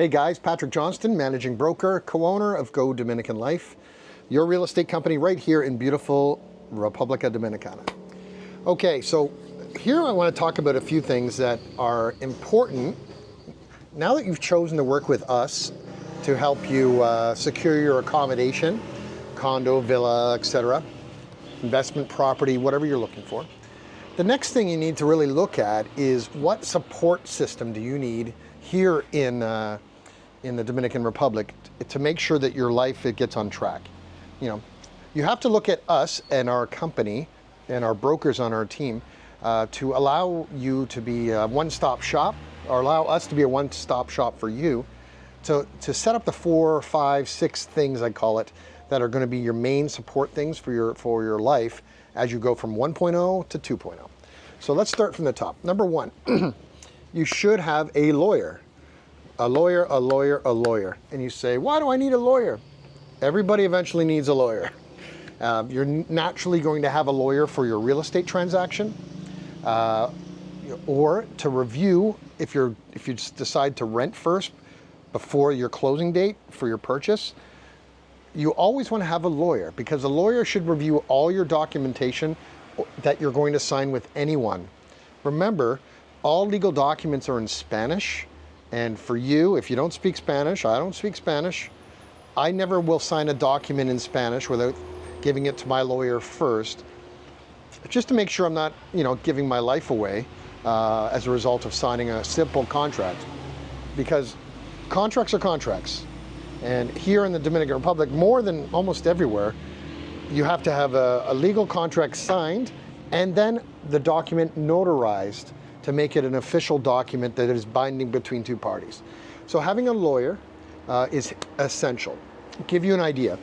Hey guys, Patrick Johnston, managing broker, co-owner of Go Dominican Life, your real estate company right here in beautiful República Dominicana. Okay, so here I want to talk about a few things that are important now that you've chosen to work with us to help you secure your accommodation, condo, villa, etc., investment property, whatever you're looking for. The next thing you need to really look at is what support system do you need here in the Dominican Republic to make sure that your life gets on track. You have to look at us and our company and our brokers on our team to allow you to be a one-stop shop, or allow us to be a one-stop shop for you to set up the 4, 5, 6 things, I call it, that are going to be your main support things for your life as you go from 1.0 to 2.0. So let's start from the top. Number one, you should have a lawyer. A lawyer, a lawyer, a lawyer. And you say, why do I need a lawyer? Everybody eventually needs a lawyer. You're naturally going to have a lawyer for your real estate transaction, or to review if you decide to rent first before your closing date for your purchase. You always want to have a lawyer, because a lawyer should review all your documentation that you're going to sign with anyone. Remember, all legal documents are in Spanish. And for you, if you don't speak Spanish, I don't speak Spanish, I never will sign a document in Spanish without giving it to my lawyer first, just to make sure I'm not, giving my life away as a result of signing a simple contract. Because contracts are contracts. And here in the Dominican Republic, more than almost everywhere, you have to have a legal contract signed and then the document notarized to make it an official document that is binding between two parties. So having a lawyer is essential. To give you an idea,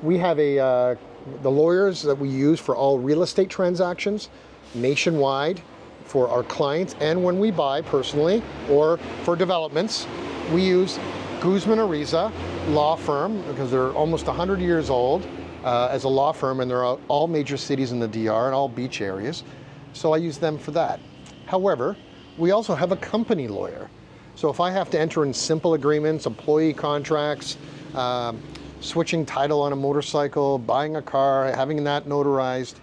we have the lawyers that we use for all real estate transactions nationwide for our clients, and when we buy personally or for developments, we use Guzman Ariza law firm, because they're almost 100 years old as a law firm, and they're all major cities in the DR and all beach areas. So I use them for that. However, we also have a company lawyer. So if I have to enter in simple agreements, employee contracts, switching title on a motorcycle, buying a car, having that notarized,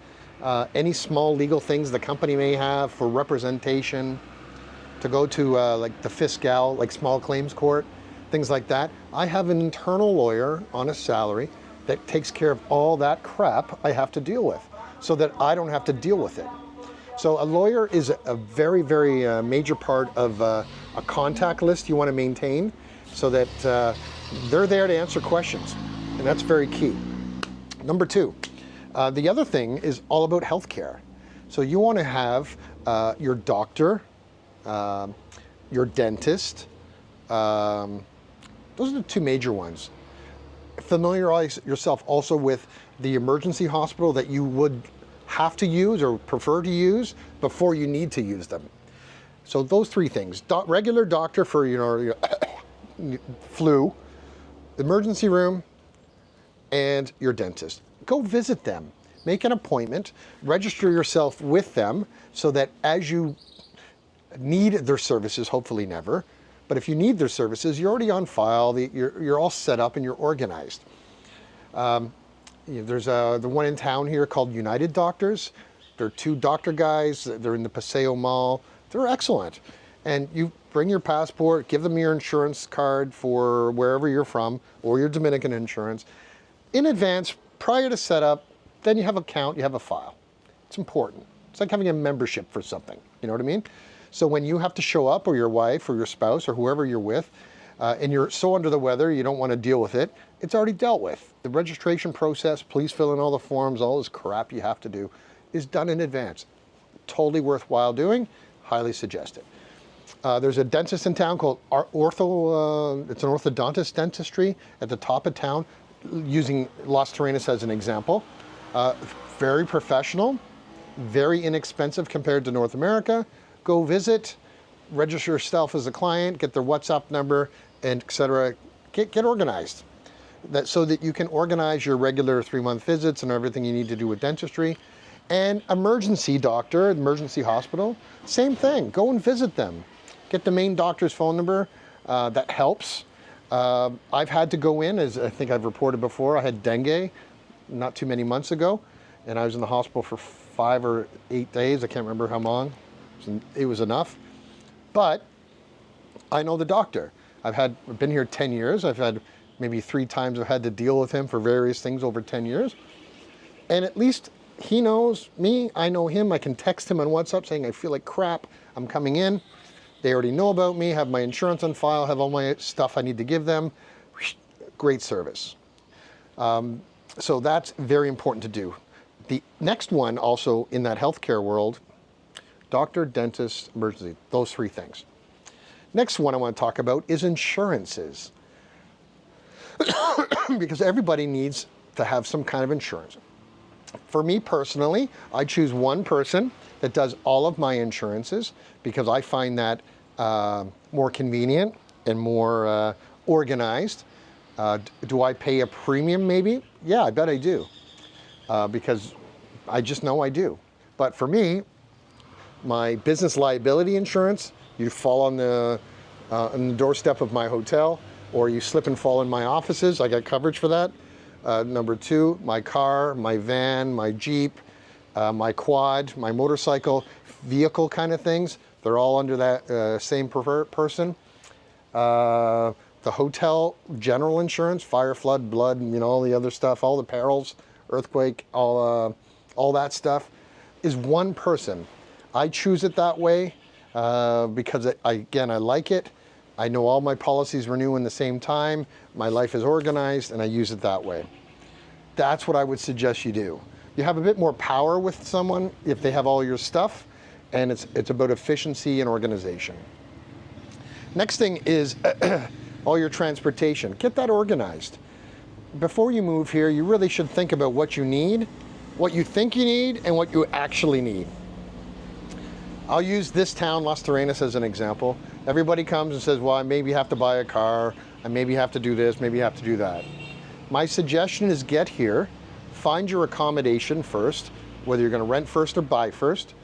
any small legal things the company may have for representation, to go to like the fiscal, like small claims court, things like that, I have an internal lawyer on a salary that takes care of all that crap I have to deal with, so that I don't have to deal with it. So a lawyer is a very, very major part of a contact list you want to maintain, so that they're there to answer questions, and that's very key. Number two, the other thing is all about healthcare. So you want to have your doctor, your dentist. Those are the two major ones. Familiarize yourself also with the emergency hospital that you would have to use or prefer to use before you need to use them. So those three things: regular doctor for your flu, emergency room, and your dentist. Go visit them. Make an appointment. Register yourself with them so that as you need their services, hopefully never, but if you need their services, you're already on file. You're all set up and you're organized. There's the one in town here called United Doctors. They're 2 doctor guys. They're in the Paseo Mall. They're excellent. And you bring your passport, give them your insurance card for wherever you're from, or your Dominican insurance, in advance, prior to setup. Then you have an account, you have a file. It's important. It's like having a membership for something. You know what I mean? So when you have to show up, or your wife or your spouse or whoever you're with, and you're so under the weather you don't want to deal with it, it's already dealt with. The registration process, please fill in all the forms, all this crap you have to do, is done in advance. Totally worthwhile doing, highly suggested. There's a dentist in town called it's an orthodontist dentistry at the top of town, using Las Terrenas as an example. Very professional, very inexpensive compared to North America. Go visit, register yourself as a client, get their WhatsApp number, and etc. Get organized, so that you can organize your regular 3-month visits and everything you need to do with dentistry. And emergency doctor, emergency hospital, same thing. Go and visit them. Get the main doctor's phone number. That helps. I've had to go in, as I think I've reported before, I had dengue not too many months ago, and I was in the hospital for 5 or 8 days. I can't remember how long. It was enough. But I know the doctor. I've been here 10 years. I've had maybe 3 times I've had to deal with him for various things over 10 years. And at least he knows me, I know him. I can text him on WhatsApp saying, I feel like crap, I'm coming in. They already know about me, have my insurance on file, have all my stuff I need to give them. Great service. So that's very important to do. The next one also in that healthcare world, doctor, dentist, emergency, those 3 things. Next one I want to talk about is insurances. Because everybody needs to have some kind of insurance. For me personally, I choose one person that does all of my insurances because I find that more convenient and more organized. Do I pay a premium maybe? Yeah, I bet I do. Because I just know I do. But for me, my business liability insurance, you fall on the doorstep of my hotel, or you slip and fall in my offices, I got coverage for that. Number 2, my car, my van, my Jeep, my quad, my motorcycle, vehicle kind of things, they're all under that same person. The hotel general insurance, fire, flood, blood, all the other stuff, all the perils, earthquake, all that stuff is one person. I choose it that way because I like it. I know all my policies renew in the same time. My life is organized and I use it that way. That's what I would suggest you do. You have a bit more power with someone if they have all your stuff, and it's about efficiency and organization. Next thing is all your transportation. Get that organized. Before you move here, you really should think about what you need, what you think you need, and what you actually need. I'll use this town, Las Terrenas, as an example. Everybody comes and says, well, I maybe have to buy a car, I maybe have to do this, maybe have to do that. My suggestion is get here, find your accommodation first, whether you're going to rent first or buy first,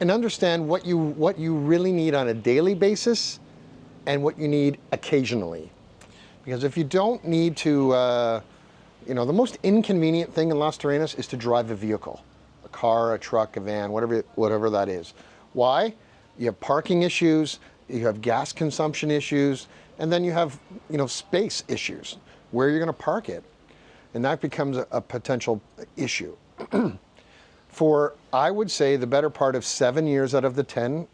and understand what you really need on a daily basis and what you need occasionally. Because if you don't need to, the most inconvenient thing in Las Terrenas is to drive a vehicle. A car, a truck, a van, whatever that is. Why? You have parking issues, you have gas consumption issues, and then you have, space issues. Where you're going to park it. And that becomes a potential issue. For, I would say, the better part of 6 out of the 10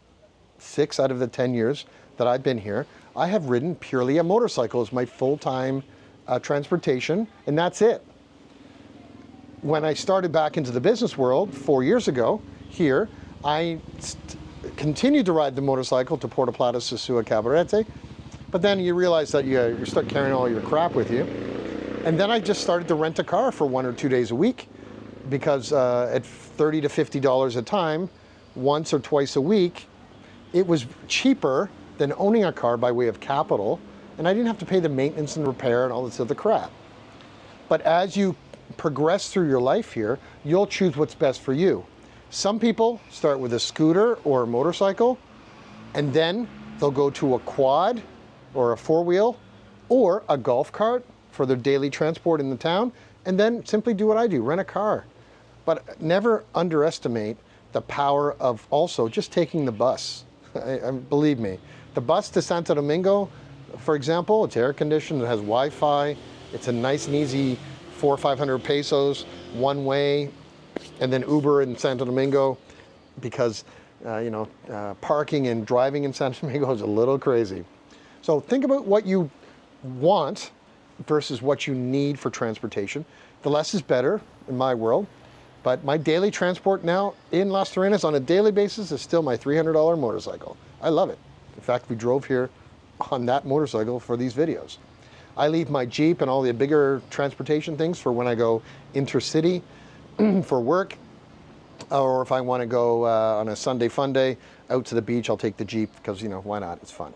years that I've been here, I have ridden purely a motorcycle as my full-time transportation, and that's it. When I started back into the business world 4 years ago here, I continued to ride the motorcycle to Puerto Plata, Sosua, Cabarete, but then you realize that you start carrying all your crap with you. And then I just started to rent a car for 1 or 2 days a week because at $30 to $50 a time, once or twice a week, it was cheaper than owning a car by way of capital, and I didn't have to pay the maintenance and repair and all this other crap. But as you progress through your life here, you'll choose what's best for you. Some people start with a scooter or a motorcycle, and then they'll go to a quad or a 4-wheel or a golf cart for their daily transport in the town, and then simply do what I do, rent a car. But never underestimate the power of also just taking the bus. Believe me, the bus to Santo Domingo, for example, it's air conditioned, it has Wi-Fi, it's a nice and easy 400 or 500 pesos one way, and then Uber in Santo Domingo, because parking and driving in Santo Domingo is a little crazy. So think about what you want versus what you need for transportation. The less is better in my world, but my daily transport now in Las Terrenas on a daily basis is still my $300 motorcycle. I love it. In fact, we drove here on that motorcycle for these videos. I leave my Jeep and all the bigger transportation things for when I go intercity for work, or if I want to go on a Sunday fun day out to the beach, I'll take the Jeep because, why not? It's fun.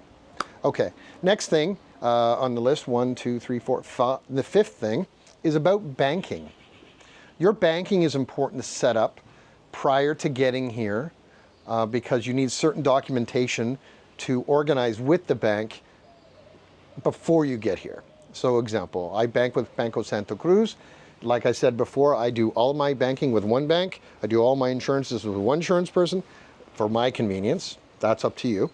Okay, next thing on the list, 1, 2, 3, 4, 5. The 5th thing is about banking. Your banking is important to set up prior to getting here because you need certain documentation to organize with the bank before you get here. So example, I bank with Banco Santa Cruz. Like I said before, I do all my banking with one bank. I do all my insurances with one insurance person for my convenience. That's up to you.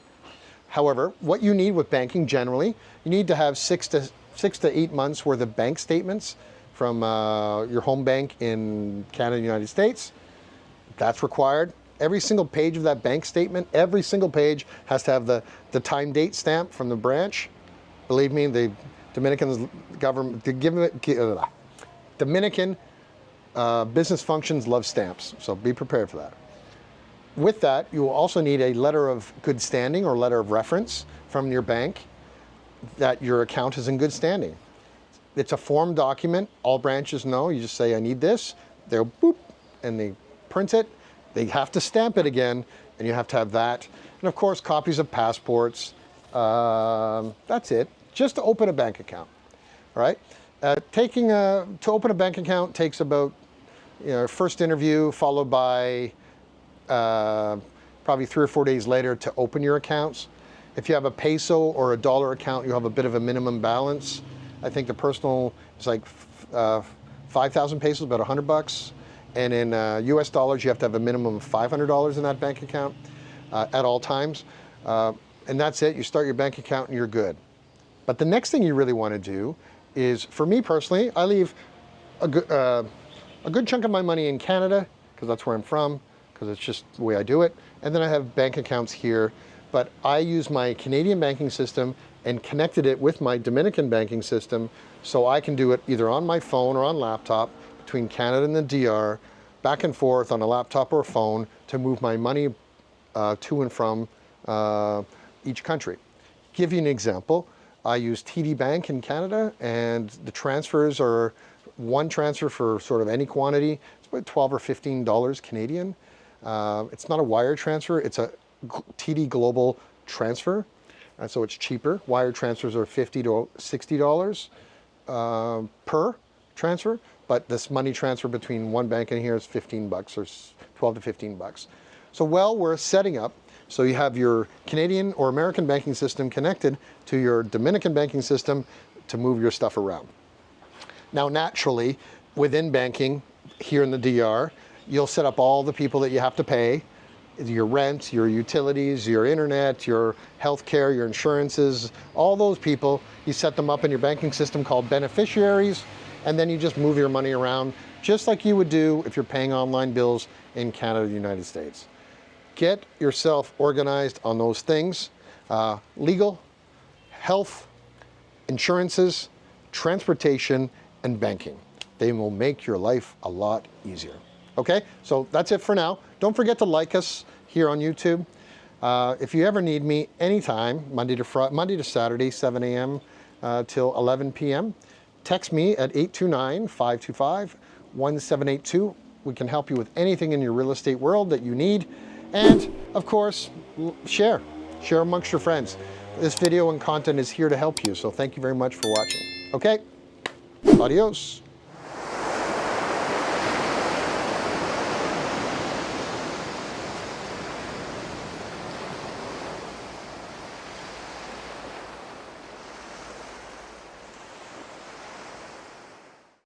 However, what you need with banking generally, you need to have 6 to 8 months worth of bank statements from your home bank in Canada and the United States. That's required. Every single page of that bank statement, every single page has to have the time date stamp from the branch. Believe me, the Dominican government, Dominican business functions love stamps, so be prepared for that. With that, you will also need a letter of good standing or letter of reference from your bank that your account is in good standing. It's a form document. All branches know. You just say, I need this. They'll boop, and they print it. They have to stamp it again, and you have to have that. And of course, copies of passports. That's it. Just to open a bank account. All right. To open a bank account takes about, first interview followed by probably 3 or 4 days later to open your accounts. If you have a peso or a dollar account, you have a bit of a minimum balance. I think the personal is like 5,000 pesos, about $100. And in US dollars, you have to have a minimum of $500 in that bank account at all times. And that's it. You start your bank account and you're good. But the next thing you really want to do is, for me personally, I leave a good chunk of my money in Canada, because that's where I'm from, because it's just the way I do it. And then I have bank accounts here. But I use my Canadian banking system and connected it with my Dominican banking system, so I can do it either on my phone or on laptop between Canada and the DR, back and forth on a laptop or a phone to move my money to and from each country. Give you an example. I use TD Bank in Canada, and the transfers are one transfer for sort of any quantity. It's about $12 or $15 Canadian. It's not a wire transfer. It's a TD Global transfer, and so it's cheaper. Wire transfers are $50 to $60 per transfer, but this money transfer between one bank and here is $15 or $12 to $15. So well worth setting up. So you have your Canadian or American banking system connected to your Dominican banking system to move your stuff around. Now, naturally, within banking here in the DR, you'll set up all the people that you have to pay, your rent, your utilities, your internet, your healthcare, your insurances, all those people, you set them up in your banking system called beneficiaries, and then you just move your money around just like you would do if you're paying online bills in Canada or the United States. Get yourself organized on those things. Legal, health, insurances, transportation, and banking. They will make your life a lot easier. Okay, so that's it for now. Don't forget to like us here on YouTube. If you ever need me anytime, Monday to Saturday, 7 a.m. Till 11 p.m., text me at 829-525-1782. We can help you with anything in your real estate world that you need. And of course, share amongst your friends. This video and content is here to help you. So thank you very much for watching. Okay, adios.